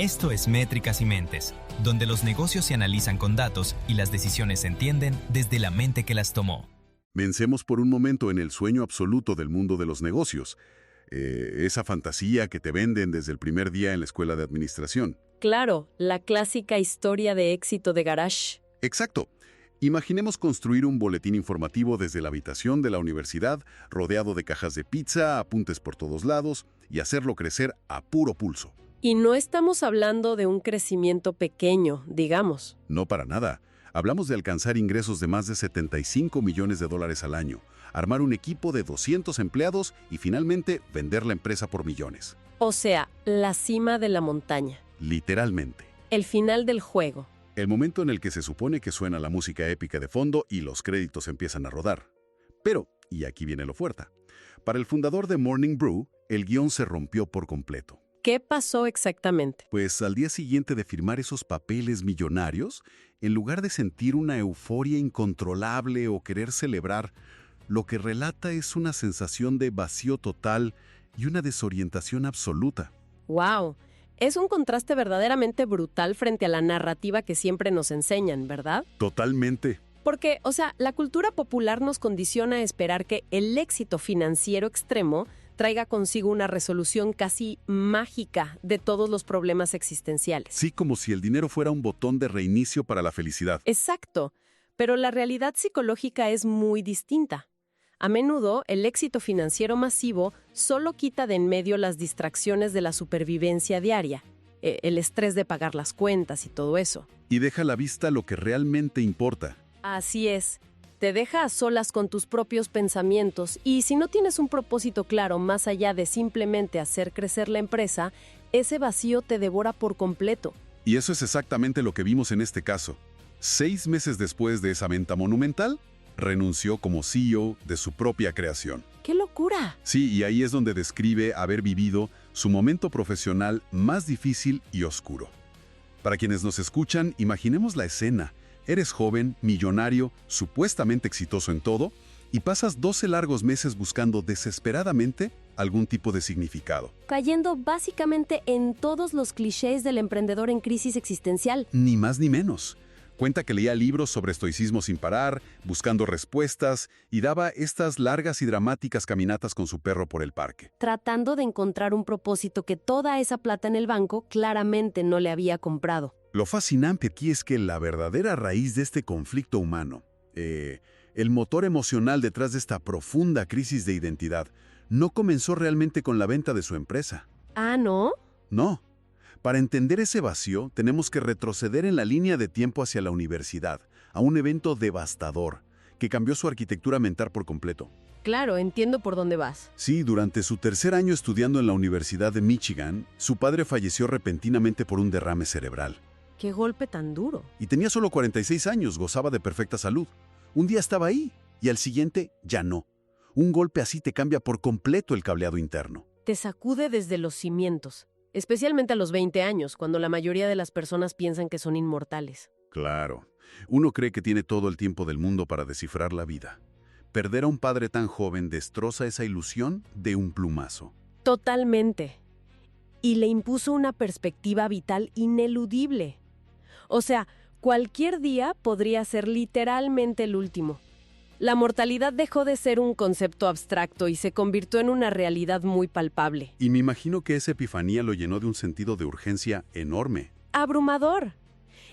Esto es Métricas y Mentes, donde los negocios se analizan con datos y las decisiones se entienden desde la mente que las tomó. Pensemos por un momento en el sueño absoluto del mundo de los negocios. Esa fantasía que te venden desde el primer día en la escuela de administración. Claro, la clásica historia de éxito de garage. Exacto. Imaginemos construir un boletín informativo desde la habitación de la universidad, rodeado de cajas de pizza, apuntes por todos lados, y hacerlo crecer a puro pulso. Y no estamos hablando de un crecimiento pequeño, digamos. No para nada. Hablamos de alcanzar ingresos de más de $75 millones al año, armar un equipo de 200 empleados y finalmente vender la empresa por millones. O sea, la cima de la montaña. Literalmente. El final del juego. El momento en el que se supone que suena la música épica de fondo y los créditos empiezan a rodar. Pero, y aquí viene lo fuerte, para el fundador de Morning Brew, el guión se rompió por completo. ¿Qué pasó exactamente? Pues al día siguiente de firmar esos papeles millonarios, en lugar de sentir una euforia incontrolable o querer celebrar, lo que relata es una sensación de vacío total y una desorientación absoluta. ¡Wow! Es un contraste verdaderamente brutal frente a la narrativa que siempre nos enseñan, ¿verdad? Totalmente. Porque, la cultura popular nos condiciona a esperar que el éxito financiero extremo traiga consigo una resolución casi mágica de todos los problemas existenciales. Sí, como si el dinero fuera un botón de reinicio para la felicidad. Exacto, pero la realidad psicológica es muy distinta. A menudo, el éxito financiero masivo solo quita de en medio las distracciones de la supervivencia diaria, el estrés de pagar las cuentas y todo eso. Y deja a la vista lo que realmente importa. Así es. Te deja a solas con tus propios pensamientos y si no tienes un propósito claro más allá de simplemente hacer crecer la empresa, ese vacío te devora por completo. Y eso es exactamente lo que vimos en este caso. 6 meses después de esa venta monumental, renunció como CEO de su propia creación. ¡Qué locura! Sí, y ahí es donde describe haber vivido su momento profesional más difícil y oscuro. Para quienes nos escuchan, imaginemos la escena. Eres joven, millonario, supuestamente exitoso en todo, y pasas 12 largos meses buscando desesperadamente algún tipo de significado. Cayendo básicamente en todos los clichés del emprendedor en crisis existencial. Ni más ni menos. Cuenta que leía libros sobre estoicismo sin parar, buscando respuestas, y daba estas largas y dramáticas caminatas con su perro por el parque. Tratando de encontrar un propósito que toda esa plata en el banco claramente no le había comprado. Lo fascinante aquí es que la verdadera raíz de este conflicto humano, el motor emocional detrás de esta profunda crisis de identidad, no comenzó realmente con la venta de su empresa. ¿Ah, no? No. Para entender ese vacío, tenemos que retroceder en la línea de tiempo hacia la universidad, a un evento devastador, que cambió su arquitectura mental por completo. Claro, entiendo por dónde vas. Sí, durante su tercer año estudiando en la Universidad de Michigan, su padre falleció repentinamente por un derrame cerebral. ¡Qué golpe tan duro! Y tenía solo 46 años, gozaba de perfecta salud. Un día estaba ahí, y al siguiente ya no. Un golpe así te cambia por completo el cableado interno. Te sacude desde los cimientos, especialmente a los 20 años, cuando la mayoría de las personas piensan que son inmortales. Claro. Uno cree que tiene todo el tiempo del mundo para descifrar la vida. Perder a un padre tan joven destroza esa ilusión de un plumazo. Totalmente. Y le impuso una perspectiva vital ineludible. O sea, cualquier día podría ser literalmente el último. La mortalidad dejó de ser un concepto abstracto y se convirtió en una realidad muy palpable. Y me imagino que esa epifanía lo llenó de un sentido de urgencia enorme. ¡Abrumador!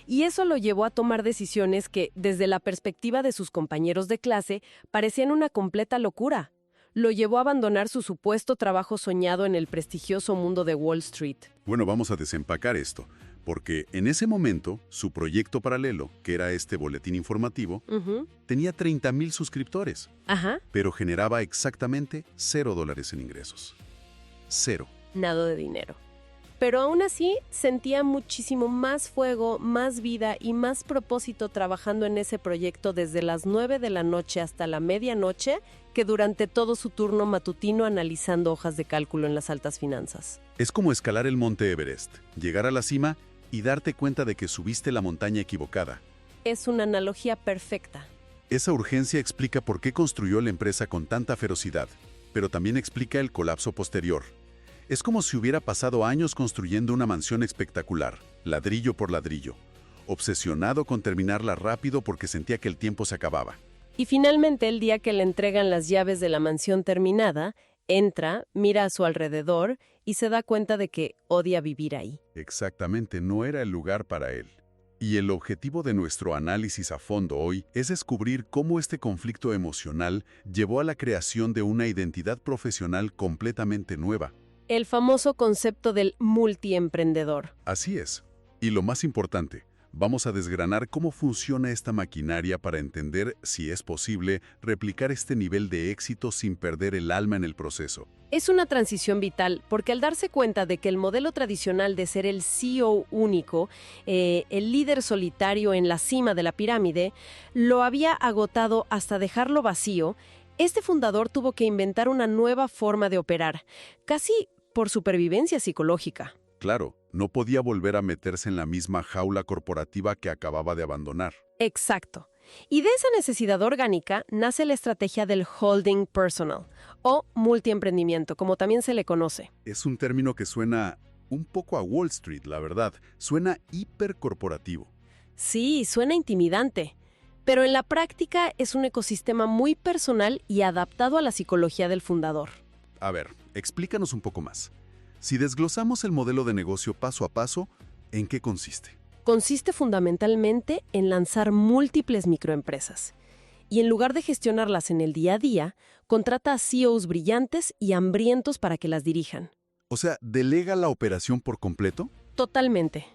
Y eso lo llevó a tomar decisiones que, desde la perspectiva de sus compañeros de clase, parecían una completa locura. Lo llevó a abandonar su supuesto trabajo soñado en el prestigioso mundo de Wall Street. Bueno, vamos a desempacar esto, porque en ese momento, su proyecto paralelo, que era este boletín informativo, tenía 30,000 suscriptores, pero generaba exactamente $0 en ingresos. 0. Nada de dinero. Pero aún así, sentía muchísimo más fuego, más vida y más propósito trabajando en ese proyecto desde las 9 de la noche hasta la medianoche que durante todo su turno matutino analizando hojas de cálculo en las altas finanzas. Es como escalar el monte Everest, llegar a la cima y darte cuenta de que subiste la montaña equivocada. Es una analogía perfecta. Esa urgencia explica por qué construyó la empresa con tanta ferocidad, pero también explica el colapso posterior. Es como si hubiera pasado años construyendo una mansión espectacular, ladrillo por ladrillo, obsesionado con terminarla rápido porque sentía que el tiempo se acababa. Y finalmente, el día que le entregan las llaves de la mansión terminada, entra, mira a su alrededor y se da cuenta de que odia vivir ahí. Exactamente, no era el lugar para él. Y el objetivo de nuestro análisis a fondo hoy es descubrir cómo este conflicto emocional llevó a la creación de una identidad profesional completamente nueva. El famoso concepto del multiemprendedor. Así es. Y lo más importante, vamos a desgranar cómo funciona esta maquinaria para entender si es posible replicar este nivel de éxito sin perder el alma en el proceso. Es una transición vital porque al darse cuenta de que el modelo tradicional de ser el CEO único, el líder solitario en la cima de la pirámide, lo había agotado hasta dejarlo vacío, este fundador tuvo que inventar una nueva forma de operar, casi por supervivencia psicológica. Claro, no podía volver a meterse en la misma jaula corporativa que acababa de abandonar. Exacto. Y de esa necesidad orgánica nace la estrategia del holding personal, o multiemprendimiento, como también se le conoce. Es un término que suena un poco a Wall Street, la verdad. Suena hipercorporativo. Sí, suena intimidante, pero en la práctica es un ecosistema muy personal y adaptado a la psicología del fundador. A ver, explícanos un poco más. Si desglosamos el modelo de negocio paso a paso, ¿en qué consiste? Consiste fundamentalmente en lanzar múltiples microempresas. Y en lugar de gestionarlas en el día a día, contrata a CEOs brillantes y hambrientos para que las dirijan. O sea, ¿delega la operación por completo? Totalmente.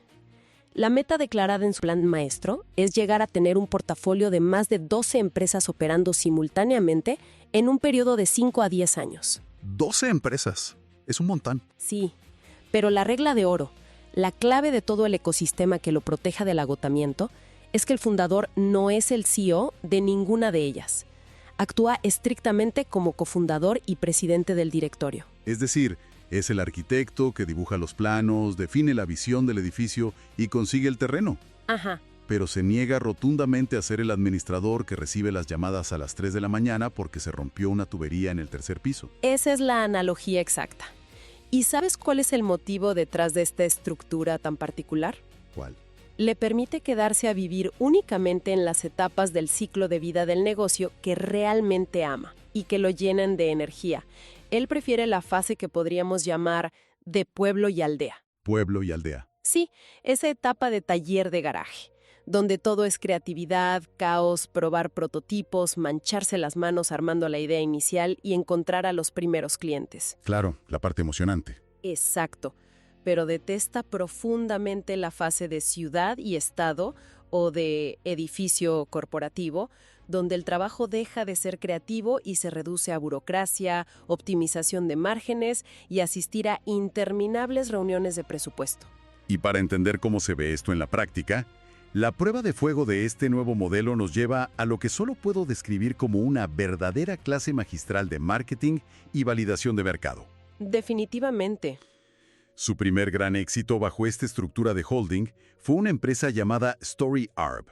La meta declarada en su plan maestro es llegar a tener un portafolio de más de 12 empresas operando simultáneamente en un periodo de 5 a 10 años. 12 empresas. Es un montón. Sí, pero la regla de oro, la clave de todo el ecosistema que lo proteja del agotamiento, es que el fundador no es el CEO de ninguna de ellas. Actúa estrictamente como cofundador y presidente del directorio. Es decir, es el arquitecto que dibuja los planos, define la visión del edificio y consigue el terreno. Ajá. Pero se niega rotundamente a ser el administrador que recibe las llamadas a las 3 de la mañana porque se rompió una tubería en el tercer piso. Esa es la analogía exacta. ¿Y sabes cuál es el motivo detrás de esta estructura tan particular? ¿Cuál? Le permite quedarse a vivir únicamente en las etapas del ciclo de vida del negocio que realmente ama y que lo llenan de energía. Él prefiere la fase que podríamos llamar de pueblo y aldea. Pueblo y aldea. Sí, esa etapa de taller de garaje, donde todo es creatividad, caos, probar prototipos, mancharse las manos armando la idea inicial y encontrar a los primeros clientes. Claro, la parte emocionante. Exacto, pero detesta profundamente la fase de ciudad y estado o de edificio corporativo, donde el trabajo deja de ser creativo y se reduce a burocracia, optimización de márgenes y asistir a interminables reuniones de presupuesto. Y para entender cómo se ve esto en la práctica, la prueba de fuego de este nuevo modelo nos lleva a lo que solo puedo describir como una verdadera clase magistral de marketing y validación de mercado. Definitivamente. Su primer gran éxito bajo esta estructura de holding fue una empresa llamada StoryArb,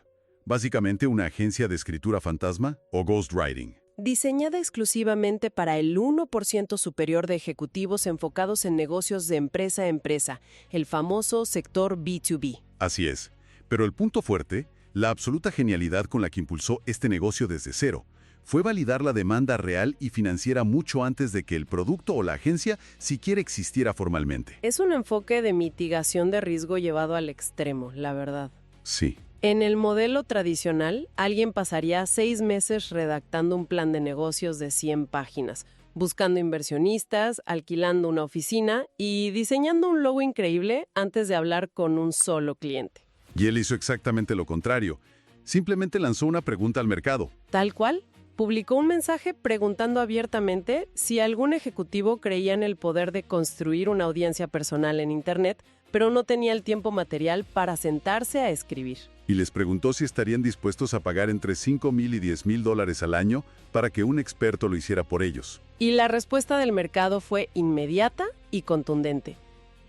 básicamente una agencia de escritura fantasma o ghostwriting. Diseñada exclusivamente para el 1% superior de ejecutivos enfocados en negocios de empresa a empresa, el famoso sector B2B. Así es. Pero el punto fuerte, la absoluta genialidad con la que impulsó este negocio desde cero, fue validar la demanda real y financiera mucho antes de que el producto o la agencia siquiera existiera formalmente. Es un enfoque de mitigación de riesgo llevado al extremo, la verdad. Sí. En el modelo tradicional, alguien pasaría 6 meses redactando un plan de negocios de 100 páginas, buscando inversionistas, alquilando una oficina y diseñando un logo increíble antes de hablar con un solo cliente. Y él hizo exactamente lo contrario. Simplemente lanzó una pregunta al mercado. Tal cual. Publicó un mensaje preguntando abiertamente si algún ejecutivo creía en el poder de construir una audiencia personal en Internet, pero no tenía el tiempo material para sentarse a escribir. Y les preguntó si estarían dispuestos a pagar entre $5,000 y $10,000 al año para que un experto lo hiciera por ellos. Y la respuesta del mercado fue inmediata y contundente.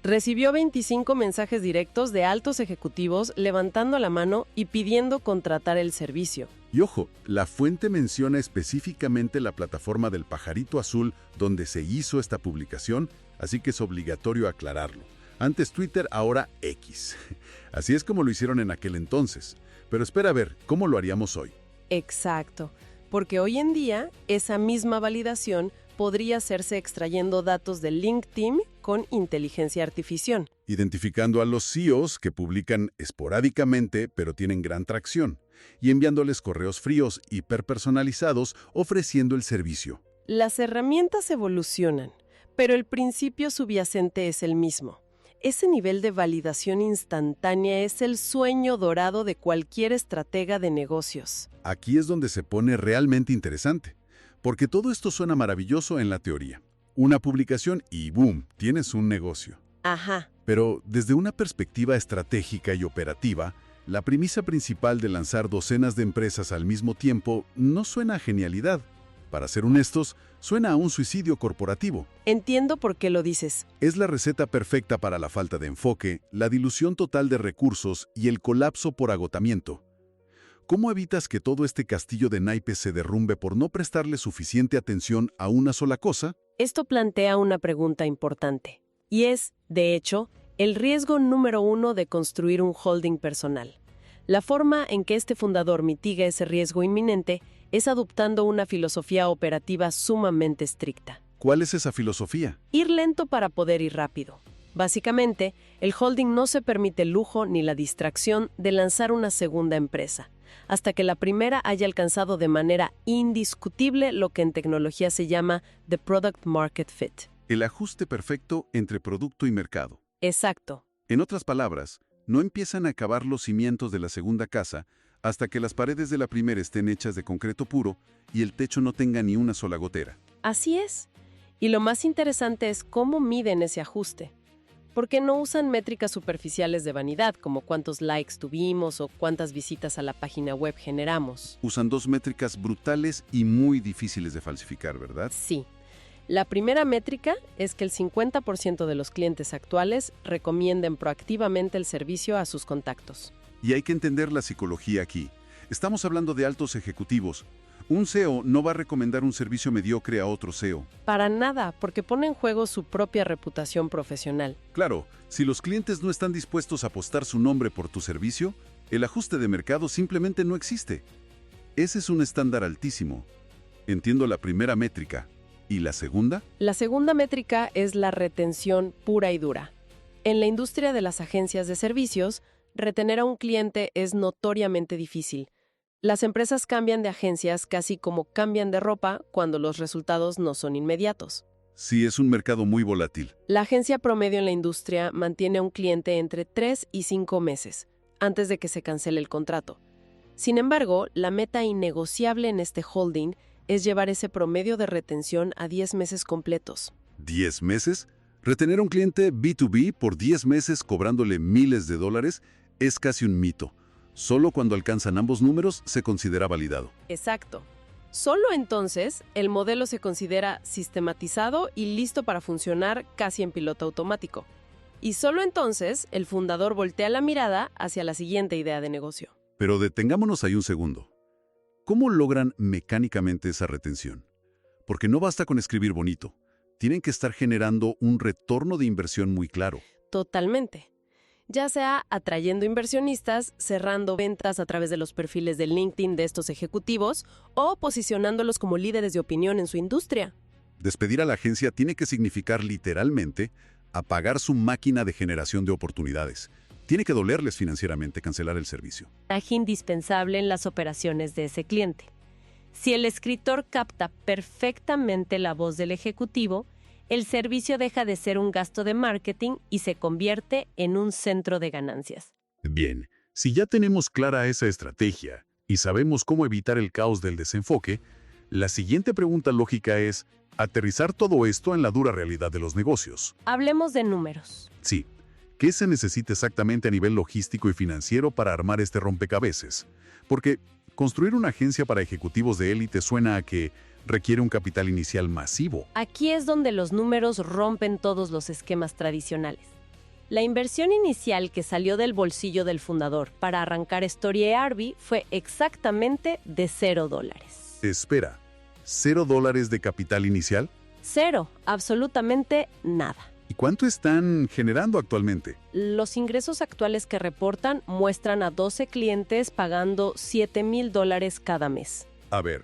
Recibió 25 mensajes directos de altos ejecutivos levantando la mano y pidiendo contratar el servicio. Y ojo, la fuente menciona específicamente la plataforma del Pajarito Azul donde se hizo esta publicación, así que es obligatorio aclararlo. Antes Twitter, ahora X. Así es como lo hicieron en aquel entonces. Pero espera a ver, ¿cómo lo haríamos hoy? Exacto, porque hoy en día esa misma validación podría hacerse extrayendo datos de LinkedIn con inteligencia artificial. Identificando a los CEOs que publican esporádicamente pero tienen gran tracción y enviándoles correos fríos hiperpersonalizados ofreciendo el servicio. Las herramientas evolucionan, pero el principio subyacente es el mismo. Ese nivel de validación instantánea es el sueño dorado de cualquier estratega de negocios. Aquí es donde se pone realmente interesante, porque todo esto suena maravilloso en la teoría. Una publicación y ¡boom!, tienes un negocio. Ajá. Pero desde una perspectiva estratégica y operativa, la premisa principal de lanzar docenas de empresas al mismo tiempo no suena a genialidad. Para ser honestos, suena a un suicidio corporativo. Entiendo por qué lo dices. Es la receta perfecta para la falta de enfoque, la dilución total de recursos y el colapso por agotamiento. ¿Cómo evitas que todo este castillo de naipes se derrumbe por no prestarle suficiente atención a una sola cosa? Esto plantea una pregunta importante. Y es, de hecho, el riesgo número 1 de construir un holding personal. La forma en que este fundador mitiga ese riesgo inminente es adoptando una filosofía operativa sumamente estricta. ¿Cuál es esa filosofía? Ir lento para poder ir rápido. Básicamente, el holding no se permite el lujo ni la distracción de lanzar una segunda empresa, hasta que la primera haya alcanzado de manera indiscutible lo que en tecnología se llama the product market fit. El ajuste perfecto entre producto y mercado. Exacto. En otras palabras, no empiezan a acabar los cimientos de la segunda casa hasta que las paredes de la primera estén hechas de concreto puro y el techo no tenga ni una sola gotera. Así es. Y lo más interesante es cómo miden ese ajuste. Porque no usan métricas superficiales de vanidad, como cuántos likes tuvimos o cuántas visitas a la página web generamos. Usan dos métricas brutales y muy difíciles de falsificar, ¿verdad? Sí. La primera métrica es que el 50% de los clientes actuales recomienden proactivamente el servicio a sus contactos. Y hay que entender la psicología aquí. Estamos hablando de altos ejecutivos. Un CEO no va a recomendar un servicio mediocre a otro CEO. Para nada, porque pone en juego su propia reputación profesional. Claro, si los clientes no están dispuestos a apostar su nombre por tu servicio, el ajuste de mercado simplemente no existe. Ese es un estándar altísimo. Entiendo la primera métrica. ¿Y la segunda? La segunda métrica es la retención pura y dura. En la industria de las agencias de servicios, retener a un cliente es notoriamente difícil. Las empresas cambian de agencias casi como cambian de ropa cuando los resultados no son inmediatos. Sí, es un mercado muy volátil. La agencia promedio en la industria mantiene a un cliente entre 3 y 5 meses, antes de que se cancele el contrato. Sin embargo, la meta innegociable en este holding es llevar ese promedio de retención a 10 meses completos. ¿10 meses? Retener a un cliente B2B por 10 meses cobrándole miles de dólares es casi un mito. Solo cuando alcanzan ambos números se considera validado. Exacto. Solo entonces el modelo se considera sistematizado y listo para funcionar casi en piloto automático. Y solo entonces el fundador voltea la mirada hacia la siguiente idea de negocio. Pero detengámonos ahí un segundo. ¿Cómo logran mecánicamente esa retención? Porque no basta con escribir bonito. Tienen que estar generando un retorno de inversión muy claro. Totalmente. Ya sea atrayendo inversionistas, cerrando ventas a través de los perfiles de LinkedIn de estos ejecutivos o posicionándolos como líderes de opinión en su industria. Despedir a la agencia tiene que significar literalmente apagar su máquina de generación de oportunidades. Tiene que dolerles financieramente cancelar el servicio. Es indispensable en las operaciones de ese cliente. Si el escritor capta perfectamente la voz del ejecutivo, el servicio deja de ser un gasto de marketing y se convierte en un centro de ganancias. Bien, si ya tenemos clara esa estrategia y sabemos cómo evitar el caos del desenfoque, la siguiente pregunta lógica es aterrizar todo esto en la dura realidad de los negocios. Hablemos de números. Sí, ¿qué se necesita exactamente a nivel logístico y financiero para armar este rompecabezas? Porque construir una agencia para ejecutivos de élite suena a que requiere un capital inicial masivo. Aquí es donde los números rompen todos los esquemas tradicionales. La inversión inicial que salió del bolsillo del fundador para arrancar StoryARB fue exactamente de $0. Espera, ¿$0 de capital inicial? Cero, absolutamente nada. ¿Y cuánto están generando actualmente? Los ingresos actuales que reportan muestran a 12 clientes pagando $7,000 cada mes. A ver,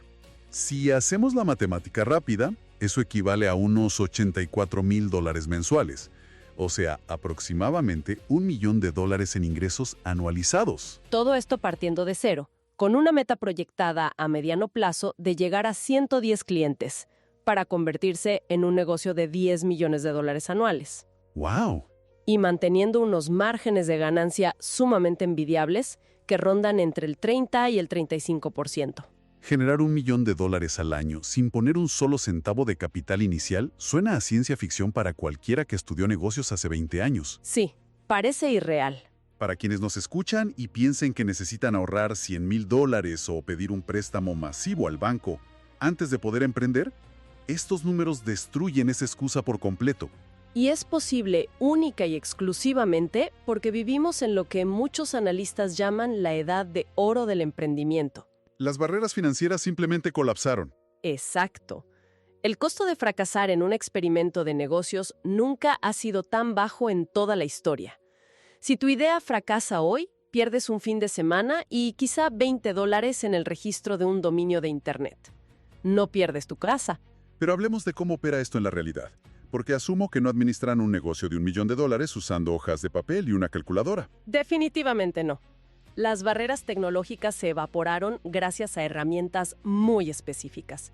si hacemos la matemática rápida, eso equivale a unos $84,000 mensuales. O sea, aproximadamente $1 millón en ingresos anualizados. Todo esto partiendo de cero, con una meta proyectada a mediano plazo de llegar a 110 clientes, para convertirse en un negocio de $10 millones anuales. ¡Wow! Y manteniendo unos márgenes de ganancia sumamente envidiables que rondan entre el 30 y el 35%. Generar $1 millón al año sin poner un solo centavo de capital inicial suena a ciencia ficción para cualquiera que estudió negocios hace 20 años. Sí, parece irreal. Para quienes nos escuchan y piensen que necesitan ahorrar $100,000 o pedir un préstamo masivo al banco antes de poder emprender, estos números destruyen esa excusa por completo. Y es posible única y exclusivamente porque vivimos en lo que muchos analistas llaman la edad de oro del emprendimiento. Las barreras financieras simplemente colapsaron. Exacto. El costo de fracasar en un experimento de negocios nunca ha sido tan bajo en toda la historia. Si tu idea fracasa hoy, pierdes un fin de semana y quizá $20 en el registro de un dominio de Internet. No pierdes tu casa. Pero hablemos de cómo opera esto en la realidad, porque asumo que no administran un negocio de $1 millón usando hojas de papel y una calculadora. Definitivamente no. Las barreras tecnológicas se evaporaron gracias a herramientas muy específicas.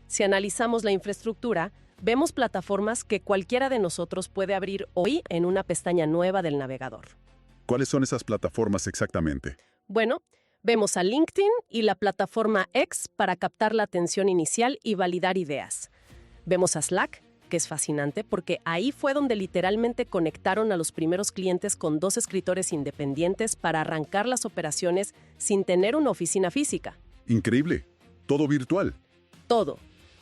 Si analizamos la infraestructura, vemos plataformas que cualquiera de nosotros puede abrir hoy en una pestaña nueva del navegador. ¿Cuáles son esas plataformas exactamente? Bueno, vemos a LinkedIn y la plataforma X para captar la atención inicial y validar ideas. Vemos a Slack, que es fascinante porque ahí fue donde literalmente conectaron a los primeros clientes con 2 escritores independientes para arrancar las operaciones sin tener una oficina física. Increíble. Todo virtual. Todo.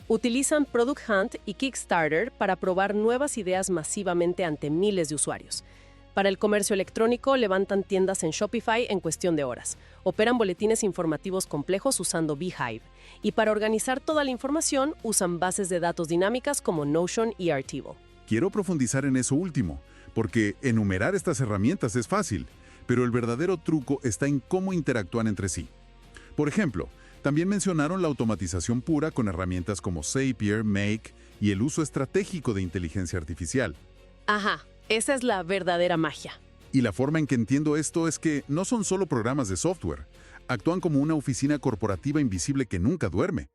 Utilizan Product Hunt y Kickstarter para probar nuevas ideas masivamente ante miles de usuarios. Para el comercio electrónico, levantan tiendas en Shopify en cuestión de horas. Operan boletines informativos complejos usando Beehive. Y para organizar toda la información, usan bases de datos dinámicas como Notion y Artivo. Quiero profundizar en eso último, porque enumerar estas herramientas es fácil, pero el verdadero truco está en cómo interactúan entre sí. Por ejemplo, también mencionaron la automatización pura con herramientas como Zapier, Make y el uso estratégico de inteligencia artificial. Ajá, esa es la verdadera magia. Y la forma en que entiendo esto es que no son solo programas de software, actúan como una oficina corporativa invisible que nunca duerme.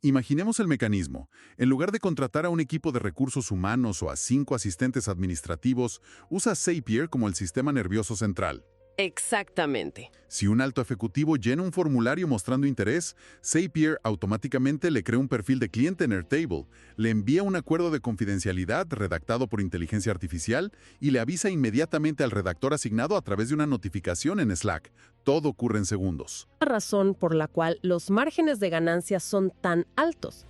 Imaginemos el mecanismo. En lugar de contratar a un equipo de recursos humanos o a 5 asistentes administrativos, usa Zapier como el sistema nervioso central. Exactamente. Si un alto ejecutivo llena un formulario mostrando interés, Zapier automáticamente le crea un perfil de cliente en Airtable, le envía un acuerdo de confidencialidad redactado por inteligencia artificial y le avisa inmediatamente al redactor asignado a través de una notificación en Slack. Todo ocurre en segundos. La razón por la cual los márgenes de ganancia son tan altos.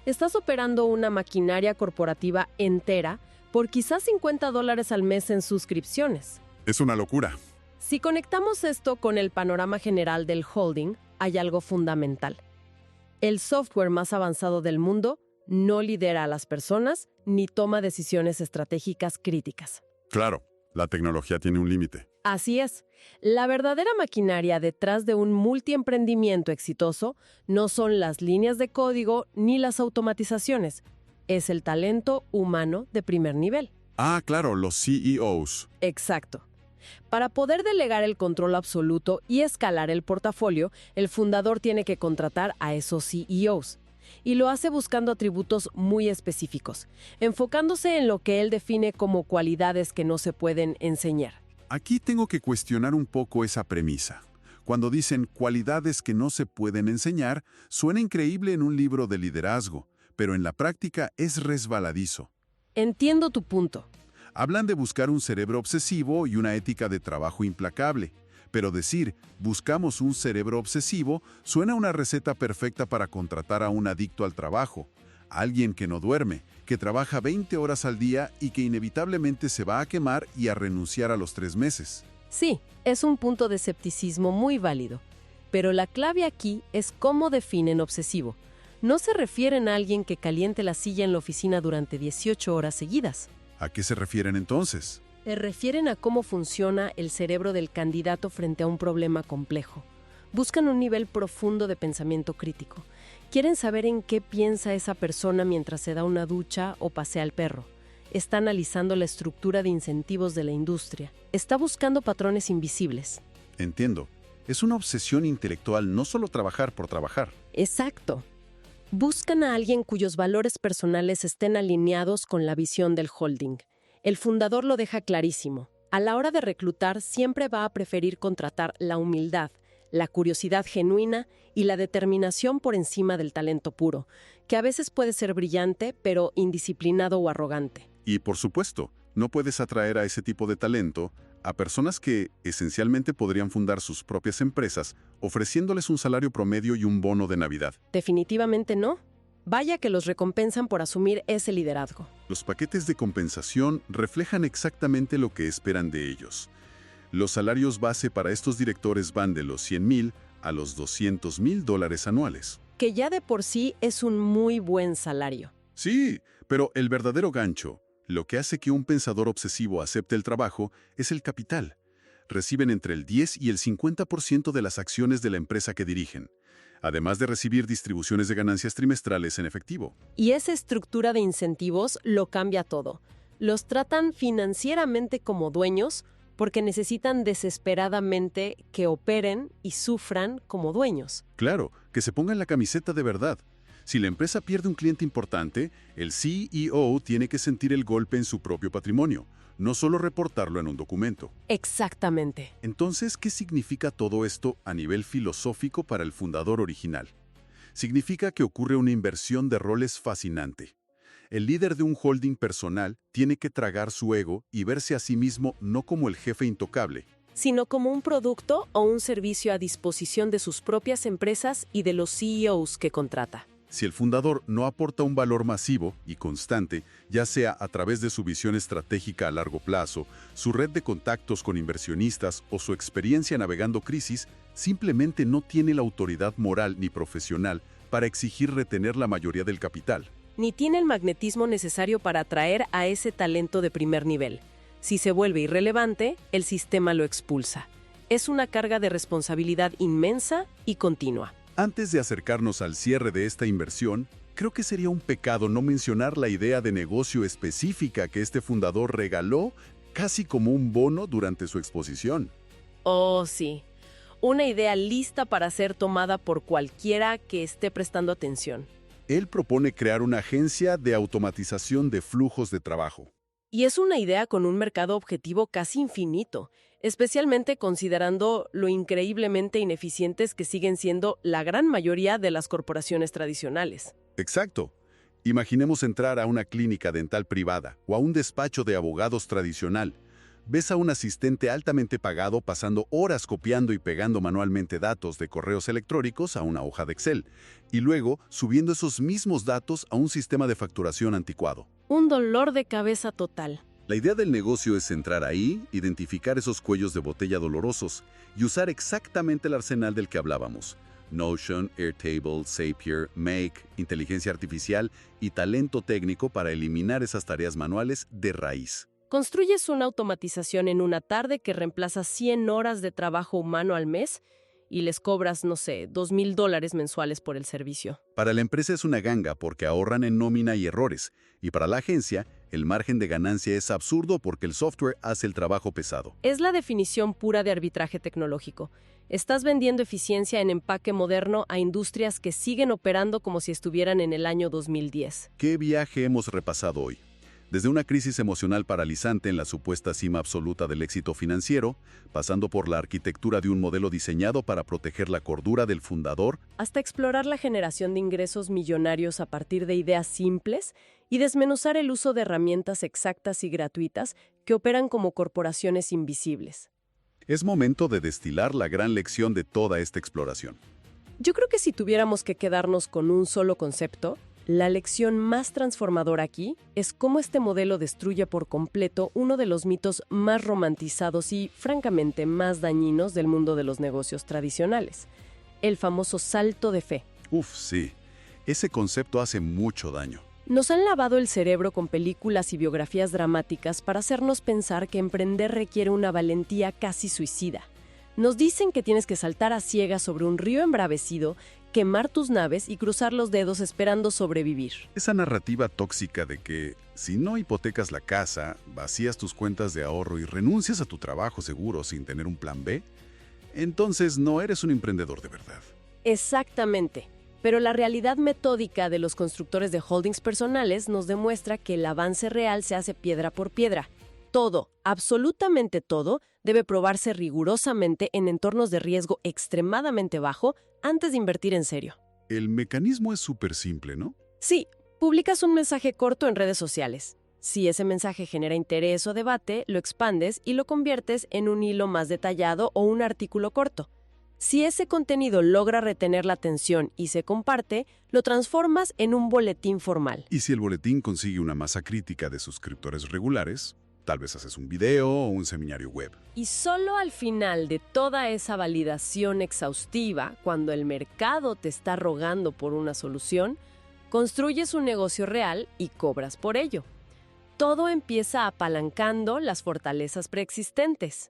Estás operando una maquinaria corporativa entera por quizás $50 al mes en suscripciones. Es una locura. Si conectamos esto con el panorama general del holding, hay algo fundamental. El software más avanzado del mundo no lidera a las personas ni toma decisiones estratégicas críticas. Claro, la tecnología tiene un límite. Así es. La verdadera maquinaria detrás de un multiemprendimiento exitoso no son las líneas de código ni las automatizaciones. Es el talento humano de primer nivel. Ah, claro, los CEOs. Exacto. Para poder delegar el control absoluto y escalar el portafolio, el fundador tiene que contratar a esos CEOs. Y lo hace buscando atributos muy específicos, enfocándose en lo que él define como cualidades que no se pueden enseñar. Aquí tengo que cuestionar un poco esa premisa. Cuando dicen cualidades que no se pueden enseñar, suena increíble en un libro de liderazgo, pero en la práctica es resbaladizo. Entiendo tu punto. Hablan de buscar un cerebro obsesivo y una ética de trabajo implacable, pero decir buscamos un cerebro obsesivo suena a una receta perfecta para contratar a un adicto al trabajo. Alguien que no duerme, que trabaja 20 horas al día y que inevitablemente se va a quemar y a renunciar a los 3 meses. Sí, es un punto de escepticismo muy válido. Pero la clave aquí es cómo definen obsesivo. No se refieren a alguien que caliente la silla en la oficina durante 18 horas seguidas. ¿A qué se refieren entonces? Se refieren a cómo funciona el cerebro del candidato frente a un problema complejo. Buscan un nivel profundo de pensamiento crítico. Quieren saber en qué piensa esa persona mientras se da una ducha o pasea al perro. Está analizando la estructura de incentivos de la industria. Está buscando patrones invisibles. Entiendo. Es una obsesión intelectual no solo trabajar por trabajar. Exacto. Buscan a alguien cuyos valores personales estén alineados con la visión del holding. El fundador lo deja clarísimo. A la hora de reclutar, siempre va a preferir contratar la humildad, la curiosidad genuina y la determinación por encima del talento puro, que a veces puede ser brillante, pero indisciplinado o arrogante. Y por supuesto, no puedes atraer a ese tipo de talento a personas que esencialmente podrían fundar sus propias empresas ofreciéndoles un salario promedio y un bono de Navidad. Definitivamente no. Vaya que los recompensan por asumir ese liderazgo. Los paquetes de compensación reflejan exactamente lo que esperan de ellos. Los salarios base para estos directores van de los $100,000 a los $200,000 anuales. Que ya de por sí es un muy buen salario. Sí, pero el verdadero gancho, lo que hace que un pensador obsesivo acepte el trabajo, es el capital. Reciben entre el 10 y el 50% de las acciones de la empresa que dirigen, además de recibir distribuciones de ganancias trimestrales en efectivo. Y esa estructura de incentivos lo cambia todo. Los tratan financieramente como dueños porque necesitan desesperadamente que operen y sufran como dueños. Claro, que se pongan la camiseta de verdad. Si la empresa pierde un cliente importante, el CEO tiene que sentir el golpe en su propio patrimonio, no solo reportarlo en un documento. Exactamente. Entonces, ¿qué significa todo esto a nivel filosófico para el fundador original? Significa que ocurre una inversión de roles fascinante. El líder de un holding personal tiene que tragar su ego y verse a sí mismo no como el jefe intocable, sino como un producto o un servicio a disposición de sus propias empresas y de los CEOs que contrata. Si el fundador no aporta un valor masivo y constante, ya sea a través de su visión estratégica a largo plazo, su red de contactos con inversionistas o su experiencia navegando crisis, simplemente no tiene la autoridad moral ni profesional para exigir retener la mayoría del capital. Ni tiene el magnetismo necesario para atraer a ese talento de primer nivel. Si se vuelve irrelevante, el sistema lo expulsa. Es una carga de responsabilidad inmensa y continua. Antes de acercarnos al cierre de esta inversión, creo que sería un pecado no mencionar la idea de negocio específica que este fundador regaló casi como un bono durante su exposición. Oh, sí. Una idea lista para ser tomada por cualquiera que esté prestando atención. Él propone crear una agencia de automatización de flujos de trabajo. Y es una idea con un mercado objetivo casi infinito, especialmente considerando lo increíblemente ineficientes que siguen siendo la gran mayoría de las corporaciones tradicionales. Exacto. Imaginemos entrar a una clínica dental privada o a un despacho de abogados tradicional. Ves a un asistente altamente pagado pasando horas copiando y pegando manualmente datos de correos electrónicos a una hoja de Excel y luego subiendo esos mismos datos a un sistema de facturación anticuado. Un dolor de cabeza total. La idea del negocio es entrar ahí, identificar esos cuellos de botella dolorosos y usar exactamente el arsenal del que hablábamos. Notion, Airtable, Zapier, Make, inteligencia artificial y talento técnico para eliminar esas tareas manuales de raíz. Construyes una automatización en una tarde que reemplaza 100 horas de trabajo humano al mes y les cobras, no sé, $2,000 mensuales por el servicio. Para la empresa es una ganga porque ahorran en nómina y errores, y para la agencia, el margen de ganancia es absurdo porque el software hace el trabajo pesado. Es la definición pura de arbitraje tecnológico. Estás vendiendo eficiencia en empaque moderno a industrias que siguen operando como si estuvieran en el año 2010. ¿Qué viaje hemos repasado hoy? Desde una crisis emocional paralizante en la supuesta cima absoluta del éxito financiero, pasando por la arquitectura de un modelo diseñado para proteger la cordura del fundador, hasta explorar la generación de ingresos millonarios a partir de ideas simples y desmenuzar el uso de herramientas exactas y gratuitas que operan como corporaciones invisibles. Es momento de destilar la gran lección de toda esta exploración. Yo creo que si tuviéramos que quedarnos con un solo concepto, La lección más transformadora aquí es cómo este modelo destruye por completo uno de los mitos más romantizados y, francamente, más dañinos del mundo de los negocios tradicionales, el famoso salto de fe. Uf, sí. Ese concepto hace mucho daño. Nos han lavado el cerebro con películas y biografías dramáticas para hacernos pensar que emprender requiere una valentía casi suicida. Nos dicen que tienes que saltar a ciegas sobre un río embravecido, quemar tus naves y cruzar los dedos esperando sobrevivir. Esa narrativa tóxica de que si no hipotecas la casa, vacías tus cuentas de ahorro y renuncias a tu trabajo seguro sin tener un plan B, entonces no eres un emprendedor de verdad. Exactamente. Pero la realidad metódica de los constructores de holdings personales nos demuestra que el avance real se hace piedra por piedra. Todo, absolutamente todo, debe probarse rigurosamente en entornos de riesgo extremadamente bajo antes de invertir en serio. El mecanismo es súper simple, ¿no? Sí, publicas un mensaje corto en redes sociales. Si ese mensaje genera interés o debate, lo expandes y lo conviertes en un hilo más detallado o un artículo corto. Si ese contenido logra retener la atención y se comparte, lo transformas en un boletín formal. Y si el boletín consigue una masa crítica de suscriptores regulares, tal vez haces un video o un seminario web. Y solo al final de toda esa validación exhaustiva, cuando el mercado te está rogando por una solución, construyes un negocio real y cobras por ello. Todo empieza apalancando las fortalezas preexistentes.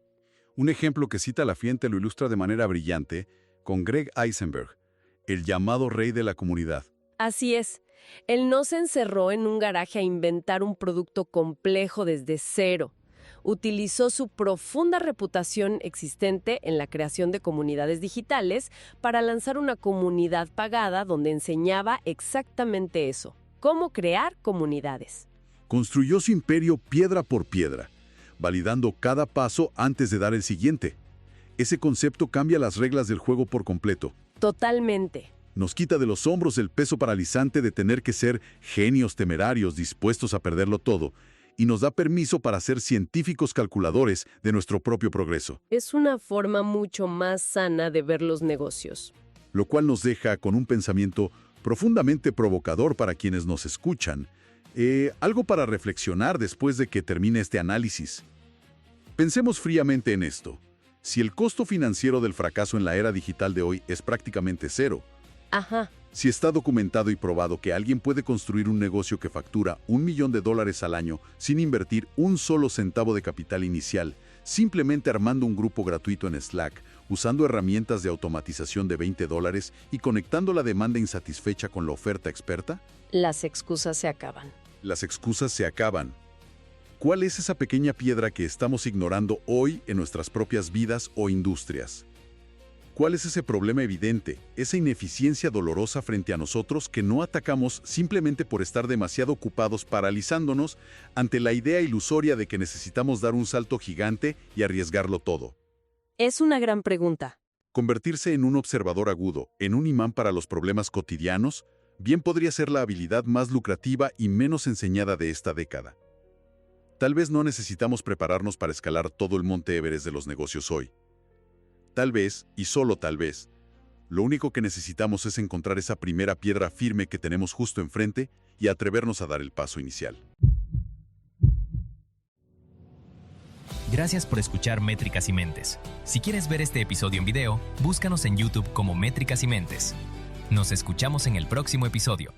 Un ejemplo que cita La Fiente lo ilustra de manera brillante con Greg Eisenberg, el llamado rey de la comunidad. Así es. Él no se encerró en un garaje a inventar un producto complejo desde cero. Utilizó su profunda reputación existente en la creación de comunidades digitales para lanzar una comunidad pagada donde enseñaba exactamente eso, cómo crear comunidades. Construyó su imperio piedra por piedra, validando cada paso antes de dar el siguiente. Ese concepto cambia las reglas del juego por completo. Totalmente. Nos quita de los hombros el peso paralizante de tener que ser genios temerarios dispuestos a perderlo todo y nos da permiso para ser científicos calculadores de nuestro propio progreso. Es una forma mucho más sana de ver los negocios. Lo cual nos deja con un pensamiento profundamente provocador para quienes nos escuchan. Algo para reflexionar después de que termine este análisis. Pensemos fríamente en esto. Si el costo financiero del fracaso en la era digital de hoy es prácticamente cero, Ajá. si está documentado y probado que alguien puede construir un negocio que factura $1 millón al año sin invertir un solo centavo de capital inicial, simplemente armando un grupo gratuito en Slack, usando herramientas de automatización de $20 y conectando la demanda insatisfecha con la oferta experta, Las excusas se acaban. las excusas se acaban. ¿Cuál es esa pequeña piedra que estamos ignorando hoy en nuestras propias vidas o industrias? ¿Cuál es ese problema evidente, esa ineficiencia dolorosa frente a nosotros que no atacamos simplemente por estar demasiado ocupados paralizándonos ante la idea ilusoria de que necesitamos dar un salto gigante y arriesgarlo todo? Es una gran pregunta. Convertirse en un observador agudo, en un imán para los problemas cotidianos, bien podría ser la habilidad más lucrativa y menos enseñada de esta década. Tal vez no necesitamos prepararnos para escalar todo el monte Everest de los negocios hoy. Tal vez, y solo tal vez, lo único que necesitamos es encontrar esa primera piedra firme que tenemos justo enfrente y atrevernos a dar el paso inicial. Gracias por escuchar Métricas y Mentes. Si quieres ver este episodio en video, búscanos en YouTube como Métricas y Mentes. Nos escuchamos en el próximo episodio.